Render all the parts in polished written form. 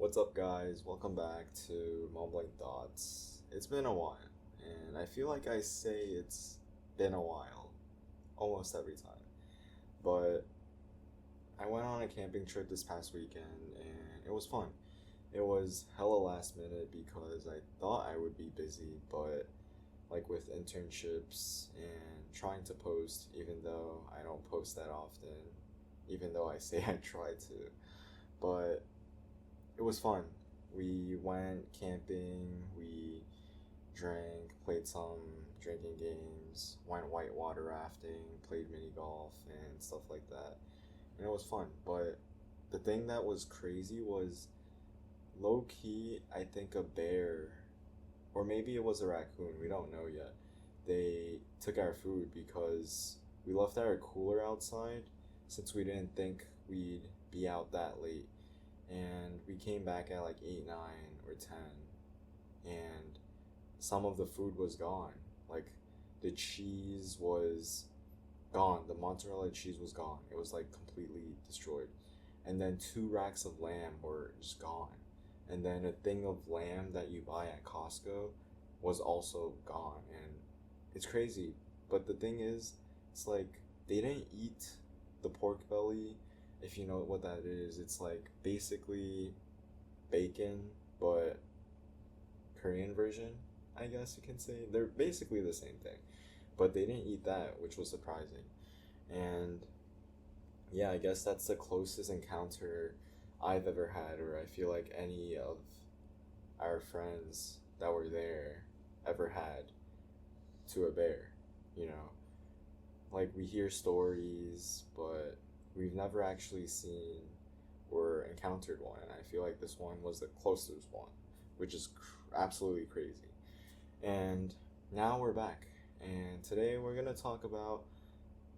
What's up, guys? Welcome back to Mumbling Thoughts. It's been a while, and I feel like I say it's been a while almost every time. But I went on a camping trip this past weekend, and it was fun. It was hella last minute because I thought I would be busy, but like with internships and trying to post, even though I don't post that often, even though I say I try to. But it was fun. We went camping, we drank, played some drinking games, went whitewater rafting, played mini golf, and stuff like that. And it was fun. But the thing that was crazy was low key, I think a bear, or maybe it was a raccoon, we don't know yet. They took our food because we left our cooler outside since we didn't think we'd be out that late, and we came back at like 8, 9, or 10, and some of the food was gone. Like the cheese was gone. The mozzarella cheese was gone. It was like completely destroyed. And then 2 racks of lamb were just gone. And then a thing of lamb that you buy at Costco was also gone. And it's crazy. But the thing is, it's like they didn't eat the pork belly. If you know what that is, it's like basically bacon, but Korean version, I guess you can say. They're basically the same thing. But they didn't eat that, which was surprising. And yeah, I guess that's the closest encounter I've ever had, or I feel like any of our friends that were there ever had to a bear, you know? Like, we hear stories, but we've never actually seen or encountered one, and I feel like this one was the closest one, which is absolutely crazy. And now we're back, and today we're gonna talk about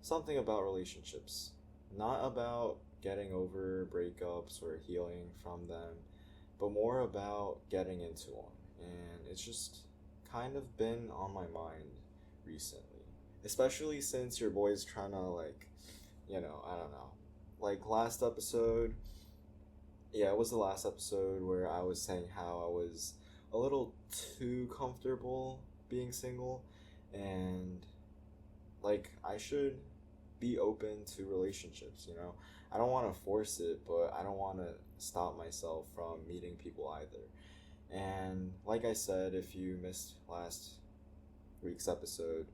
something about relationships, not about getting over breakups or healing from them, but more about getting into one. And it's just kind of been on my mind recently, especially since your boy's trying to, like, I don't know. Like last episode, yeah, it was the last episode where I was saying how I was a little too comfortable being single, and like I should be open to relationships. I don't want to force it, but I don't want to stop myself from meeting people either. And like I said, if you missed last week's episode,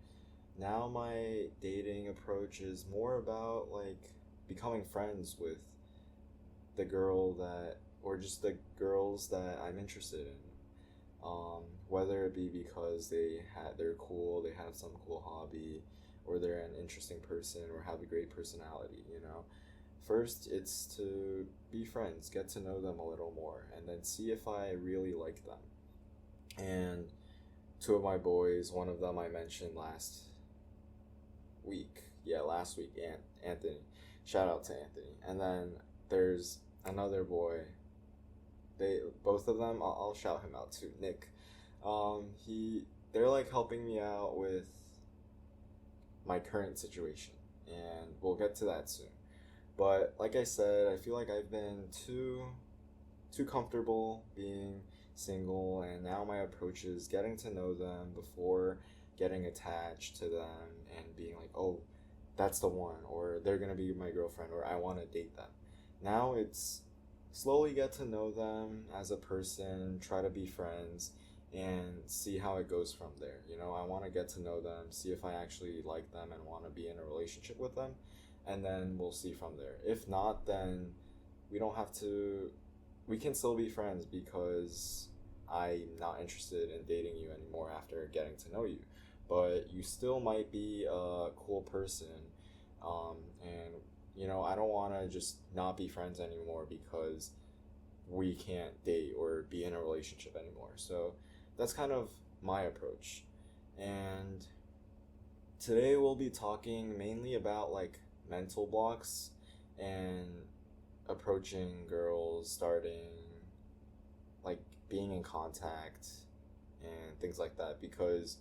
now my dating approach is more about like becoming friends with the girl that, or just the girls that I'm interested in. Whether it be because they're cool, they have some cool hobby, or they're an interesting person, or have a great personality. First, it's to be friends, get to know them a little more, and then see if I really like them. And two of my boys, one of them I mentioned last week. Yeah, last week, Anthony. Shout out to Anthony. And then there's another boy. Both of them, I'll shout him out too. Nick. They're like helping me out with my current situation, and we'll get to that soon. But like I said, I feel like I've been too comfortable being single, and now my approach is getting to know them before getting attached to them and being like, oh, that's the one, or they're gonna be my girlfriend, or I want to date them. Now it's slowly get to know them as a person, try to be friends, and see how it goes from there. I want to get to know them, see if I actually like them and want to be in a relationship with them, and then we'll see from there. If not, then we don't have to, we can still be friends because I'm not interested in dating you anymore after getting to know you. But you still might be a cool person, and I don't want to just not be friends anymore because we can't date or be in a relationship anymore. So that's kind of my approach. And today we'll be talking mainly about like mental blocks and approaching girls, starting like being in contact and things like that, because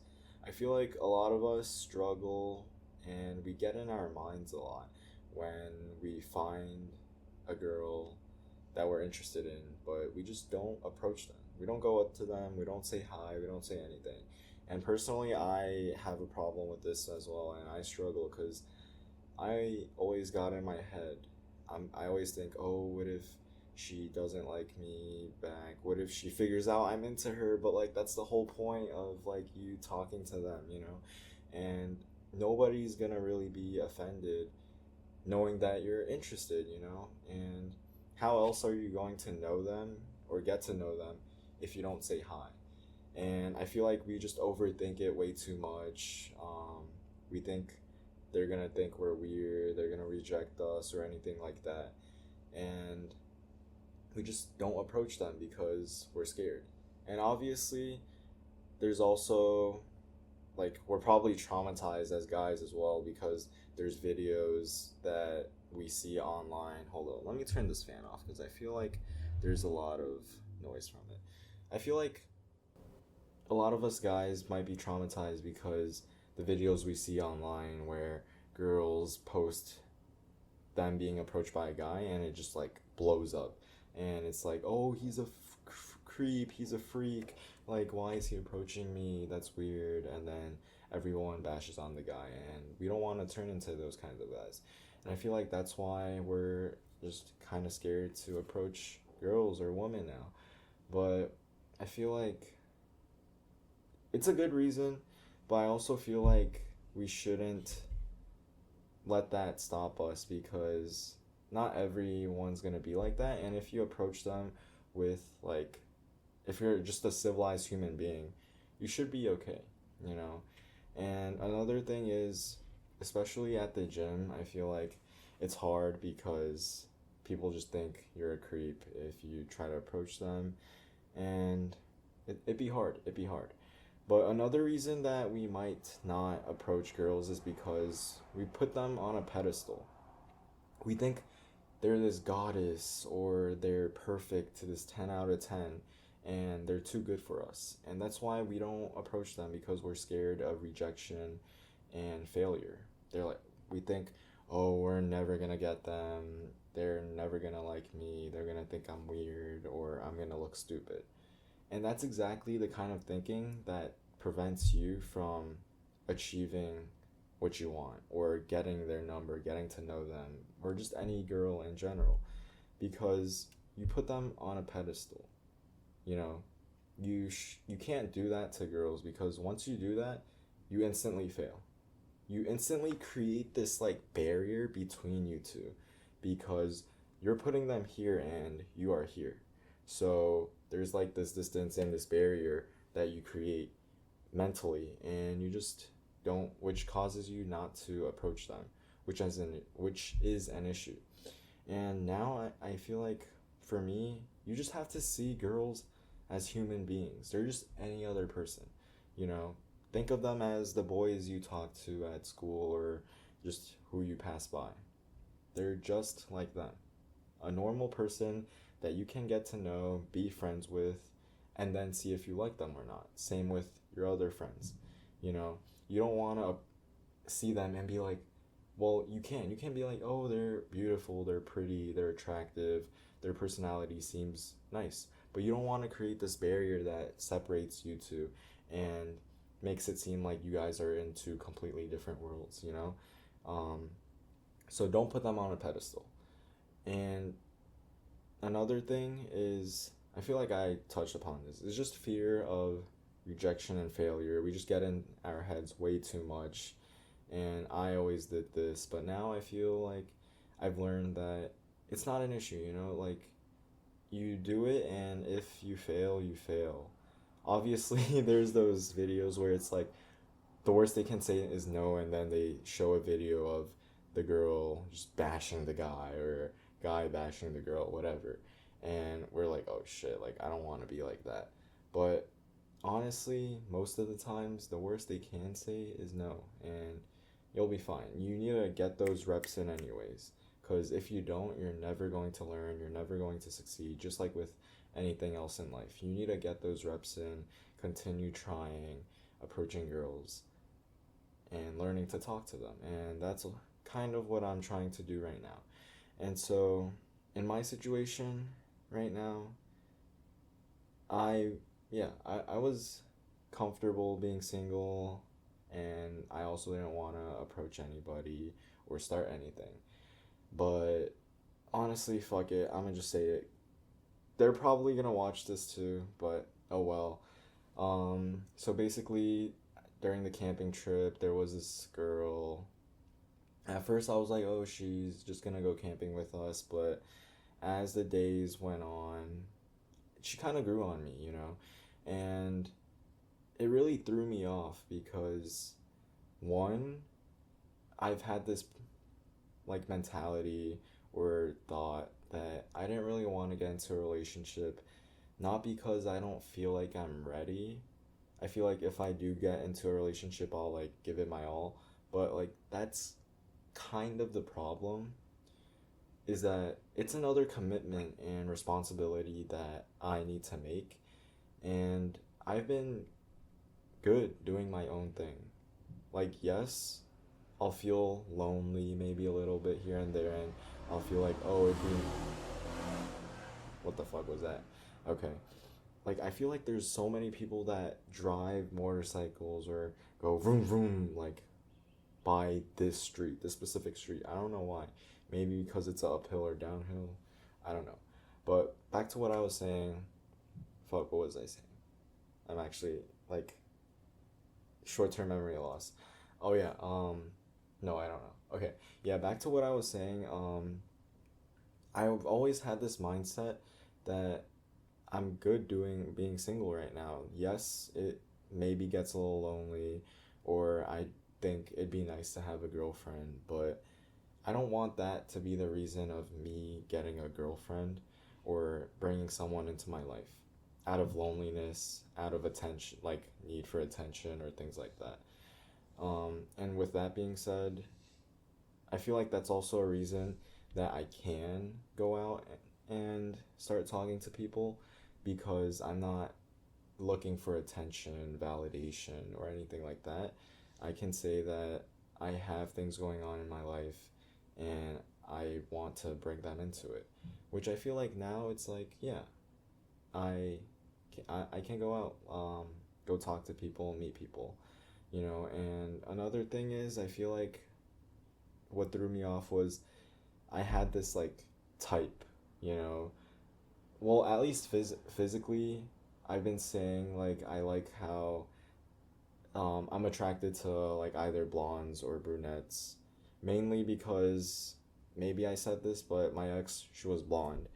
I feel like a lot of us struggle and we get in our minds a lot when we find a girl that we're interested in, but we just don't approach them. We don't go up to them, we don't say hi, we don't say anything. And personally, I have a problem with this as well, and I struggle because I always got in my head. I always think, oh, what if she doesn't like me back? What if she figures out I'm into her? But like that's the whole point of like you talking to them, you know? And nobody's gonna really be offended knowing that you're interested, you know? And how else are you going to know them or get to know them if you don't say hi? And I feel like we just overthink it way too much. We think they're gonna think we're weird, they're gonna reject us or anything like that. And we just don't approach them because we're scared. And obviously, there's also like we're probably traumatized as guys as well because there's videos that we see online. Hold on, let me turn this fan off because I feel like there's a lot of noise from it. I feel like a lot of us guys might be traumatized because the videos we see online where girls post them being approached by a guy and it just like blows up and it's like, oh, he's a creep, he's a freak, like why is he approaching me, that's weird, and then everyone bashes on the guy, and we don't want to turn into those kinds of guys. And I feel like that's why we're just kind of scared to approach girls or women now. But I feel like it's a good reason, but I also feel like we shouldn't let that stop us because not everyone's gonna be like that. And if you approach them with like, if you're just a civilized human being, you should be okay, you know? And another thing is, especially at the gym, I feel like it's hard because people just think you're a creep if you try to approach them, and it'd be hard. It'd be hard. But another reason that we might not approach girls is because we put them on a pedestal. We think they're this goddess or they're perfect to this 10 out of 10 and they're too good for us. And that's why we don't approach them because we're scared of rejection and failure. They're like, we think, oh, we're never gonna get them. They're never gonna like me. They're gonna think I'm weird or I'm gonna look stupid. And that's exactly the kind of thinking that prevents you from achieving what you want or getting their number, getting to know them, or just any girl in general. Because you put them on a pedestal. You know, you can't do that to girls because once you do that, you instantly fail. You instantly create this like barrier between you two because you're putting them here and you are here. So there's like this distance and this barrier that you create mentally and you just don't, which causes you not to approach them, which is an issue. And now I feel like for me, you just have to see girls as human beings. They're just any other person, you know. Think of them as the boys you talk to at school or just who you pass by. They're just like them. A normal person that you can get to know, be friends with, and then see if you like them or not. Same with your other friends. You know, you don't want to see them and be like, well, you can. You can be like, oh, they're beautiful, they're pretty, they're attractive, their personality seems nice. But you don't want to create this barrier that separates you two and makes it seem like you guys are in two completely different worlds, you know? So don't put them on a pedestal. And another thing is, I feel like I touched upon this, it's just fear of rejection and failure. We just get in our heads way too much. And I always did this, but now I feel like I've learned that it's not an issue, you know? Like, you do it, and if you fail, you fail. Obviously, there's those videos where it's like the worst they can say is no, and then they show a video of the girl just bashing the guy or guy bashing the girl, whatever. And we're like, oh shit, like I don't want to be like that. But honestly, most of the times, the worst they can say is no, and you'll be fine. You need to get those reps in anyways. Because if you don't, you're never going to learn, you're never going to succeed, just like with anything else in life. You need to get those reps in, continue trying, approaching girls, and learning to talk to them. And that's kind of what I'm trying to do right now. And so, in my situation, right now. I I was comfortable being single, and I also didn't want to approach anybody or start anything. But honestly, fuck it. I'm gonna just say it. They're probably gonna watch this too, but oh well. So basically, during the camping trip, there was this girl. At first, I was like, oh, she's just gonna go camping with us, but as the days went on, she kind of grew on me, you know? And it really threw me off because, one, I've had this like mentality or thought that I didn't really want to get into a relationship, not because I don't feel like I'm ready. I feel like if I do get into a relationship, I'll like give it my all, but like that's kind of the problem, is that it's another commitment and responsibility that I need to make. And I've been good doing my own thing. Like, yes, I'll feel lonely maybe a little bit here and there, and I'll feel like, oh, it'd be. What the fuck was that? Okay. Like, I feel like there's so many people that drive motorcycles or go vroom vroom, like, by this street, this specific street. I don't know why. Maybe because it's uphill or downhill. I don't know. But back to what I was saying. Fuck, what was I saying? I'm actually like short term memory loss. Oh yeah, no, I don't know. Okay. Yeah, back to what I was saying. I've always had this mindset that I'm good doing being single right now. Yes, it maybe gets a little lonely, or I think it'd be nice to have a girlfriend, but I don't want that to be the reason of me getting a girlfriend or bringing someone into my life out of loneliness, out of attention, like need for attention or things like that. And with that being said, I feel like that's also a reason that I can go out and start talking to people, because I'm not looking for attention, validation, or anything like that. I can say that I have things going on in my life and I want to bring them into it. Which I feel like now it's like, yeah, I can go out, go talk to people, meet people, you know. And another thing is, I feel like what threw me off was I had this like type, you know. Well, at least physically, I've been saying like I like how I'm attracted to like either blondes or brunettes, mainly because maybe I said this, but my ex, she was blonde,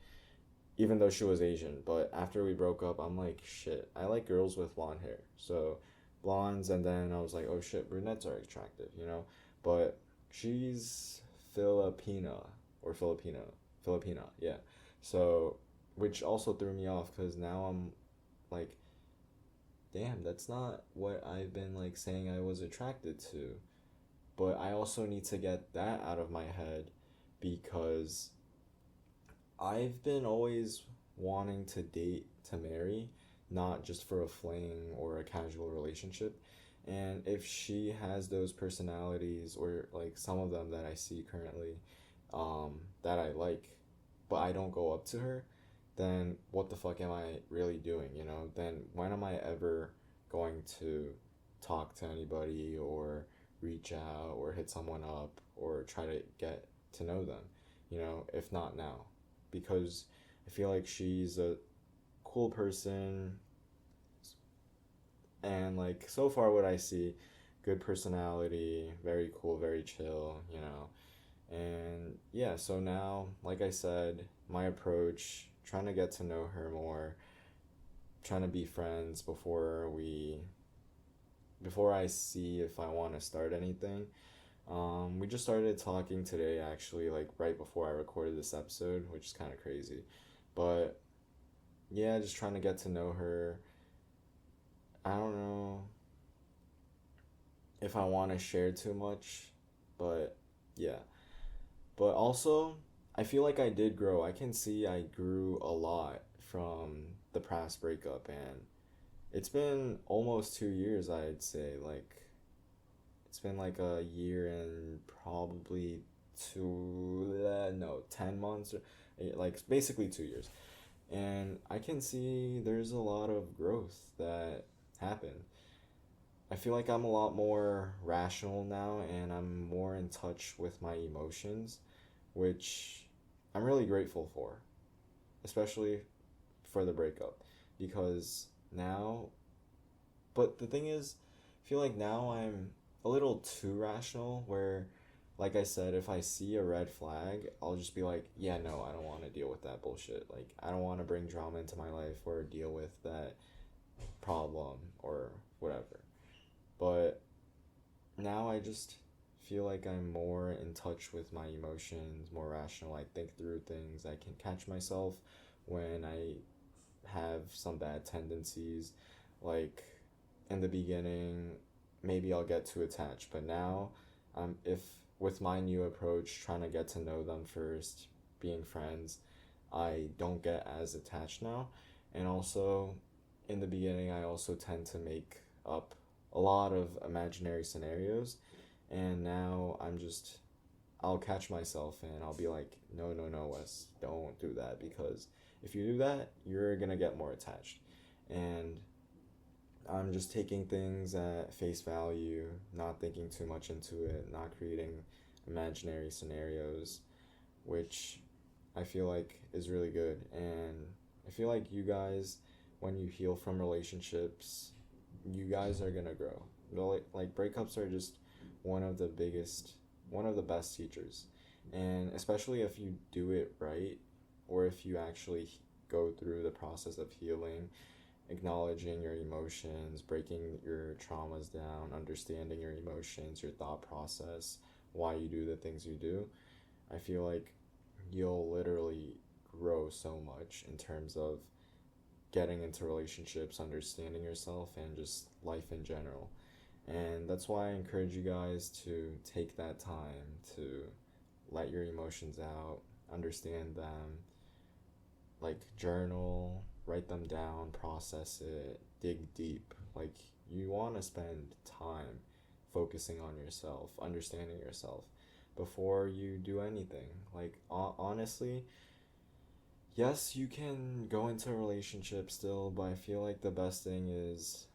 even though she was Asian. But after we broke up, I'm like, shit, I like girls with blonde hair. So blondes, and then I was like, oh shit, brunettes are attractive, you know? But she's Filipina or Filipina, yeah. So, which also threw me off because now I'm like, damn, that's not what I've been like saying I was attracted to. But I also need to get that out of my head because I've been always wanting to date to marry, not just for a fling or a casual relationship. And if she has those personalities, or like some of them that I see currently, that I like, but I don't go up to her, then what the fuck am I really doing, you know? Then when am I ever going to talk to anybody or reach out or hit someone up or try to get to know them, you know, if not now? Because I feel like she's a cool person, and like so far what I see, good personality, very cool, very chill, you know. And yeah, so now, like I said, my approach, trying to get to know her more, trying to be friends before I see if I want to start anything. We just started talking today, actually, like right before I recorded this episode, which is kind of crazy. But yeah, just trying to get to know her. I don't know if I want to share too much, but yeah. But also, I feel like I did grow. I can see I grew a lot from the past breakup, and it's been almost 2 years, I'd say. Like, it's been like a year and probably no, 10 months, or like basically 2 years. And I can see there's a lot of growth that happened. I feel like I'm a lot more rational now and I'm more in touch with my emotions, which I'm really grateful for, especially for the breakup. Because now, but the thing is, I feel like now I'm a little too rational where, like I said, if I see a red flag, I'll just be like, yeah, no, I don't want to deal with that bullshit. Like, I don't want to bring drama into my life or deal with that problem or whatever. But now I just feel like I'm more in touch with my emotions, more rational. I think through things. I can catch myself when I have some bad tendencies. Like in the beginning, maybe I'll get too attached, but now, if with my new approach, trying to get to know them first, being friends, I don't get as attached now. And also, in the beginning, I also tend to make up a lot of imaginary scenarios, and now I'll catch myself and I'll be like, no, no, no, Wes, don't do that because if you do that, you're gonna get more attached. And I'm just taking things at face value, not thinking too much into it, not creating imaginary scenarios, which I feel like is really good. And I feel like you guys, when you heal from relationships, you guys are gonna grow. Like breakups are just one of the biggest, one of the best teachers. And especially if you do it right, or if you actually go through the process of healing, acknowledging your emotions, breaking your traumas down, understanding your emotions, your thought process, why you do the things you do, I feel like you'll literally grow so much in terms of getting into relationships, understanding yourself, and just life in general. And that's why I encourage you guys to take that time to let your emotions out, understand them, like journal, write them down, process it, dig deep. Like you want to spend time focusing on yourself, understanding yourself before you do anything. Like honestly, yes, you can go into a relationship still, but I feel like the best thing is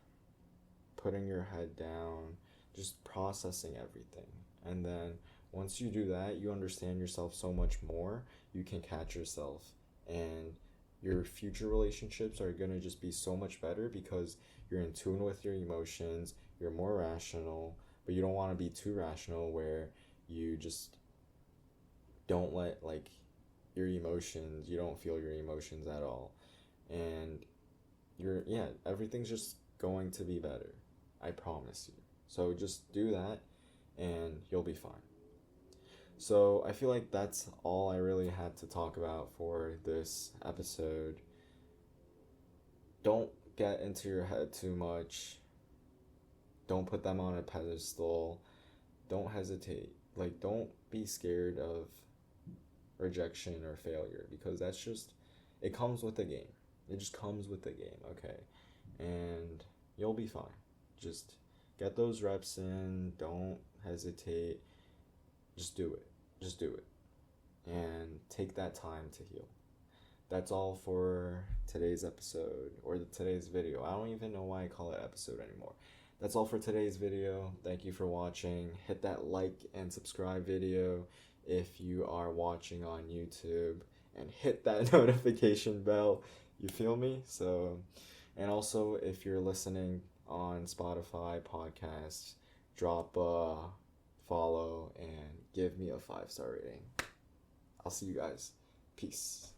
putting your head down, just processing everything. And then once you do that, you understand yourself so much more. You can catch yourself, and your future relationships are going to just be so much better because you're in tune with your emotions, you're more rational, but you don't want to be too rational where you just don't let like your emotions, you don't feel your emotions at all. And everything's just going to be better. I promise you. So just do that and you'll be fine. So I feel like that's all I really had to talk about for this episode. Don't get into your head too much. Don't put them on a pedestal. Don't hesitate. Like, don't be scared of rejection or failure because it comes with the game. It just comes with the game, okay? And you'll be fine. Just get those reps in. Don't hesitate. Just do it. Just do it. And take that time to heal. That's all for today's episode or today's video. I don't even know why I call it episode anymore. That's all for today's video. Thank you for watching. Hit that like and subscribe video if you are watching on YouTube, and hit that notification bell. You feel me? So, and also if you're listening on Spotify podcasts, drop a follow and give me a 5-star rating. I'll see you guys. Peace.